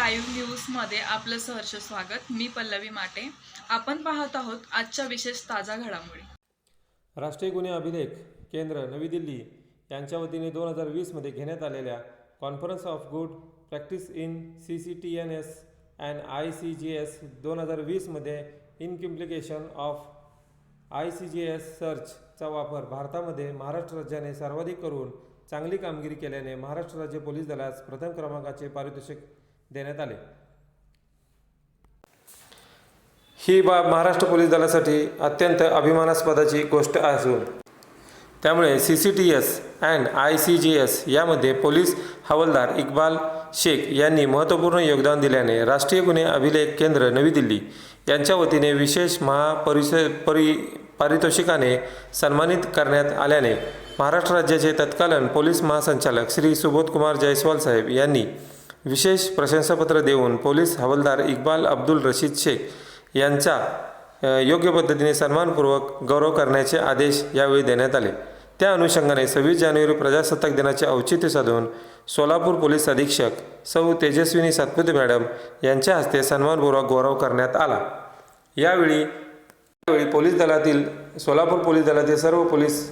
Live न्यूजमध्ये आपलं सहर्ष स्वागत। मी पल्लवी माटे। आपण पाहत आहोत आजच्या विशेष ताजा घडामोडी। राष्ट्रीय गुन्हे अभिलेख केंद्र नवी दिल्ली यांच्या वतीने 2020 मध्ये घेण्यात आलेल्या conference of good practice in CCTNS and ICGS 2020 मध्ये इम्प्लिकेशन ऑफ ICGS सर्चचा वापर भारतामध्ये महाराष्ट्र राज्याने सर्वाधिक करून चांगली कामगिरी केल्याने महाराष्ट्र राज्य पोलीस दलास प्रथम क्रमांकाचे पारितोषिक देण्यात आले। ही बाब महाराष्ट्र पोलीस दलासाठी अत्यंत अभिमानास्पदाची गोष्ट असून त्यामुळे CCTS अँड ICGS यामध्ये पोलीस हवालदार इक्बाल शेख यांनी महत्त्वपूर्ण योगदान दिल्याने राष्ट्रीय गुन्हे अभिलेख केंद्र नवी दिल्ली यांच्या वतीने विशेष पारितोषिकाने सन्मानित करण्यात आल्याने महाराष्ट्र राज्याचे तत्कालीन पोलीस महासंचालक श्री सुबोधकुमार जयस्वाल साहेब यांनी विशेष प्रशंसापत्र देऊन पोलीस हवालदार इक्बाल अब्दुल रशीद शेख यांचा योग्य पद्धतीने सन्मानपूर्वक गौरव करण्याचे आदेश यावेळी देण्यात आले। त्या अनुषंगाने 26 जानेवारी प्रजासत्ताक दिनाचे औचित्य साधून सोलापूर पोलीस अधीक्षक सौ तेजस्विनी सातपुते मॅडम यांच्या हस्ते सन्मानपूर्वक गौरव करण्यात आला। यावेळी सोलापूर पोलीस दलातील सर्व पोलीस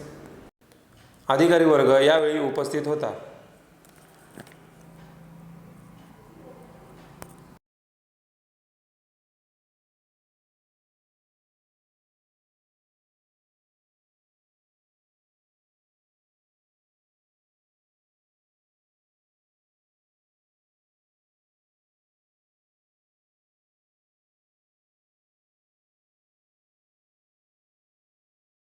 अधिकारी वर्ग यावेळी उपस्थित होता।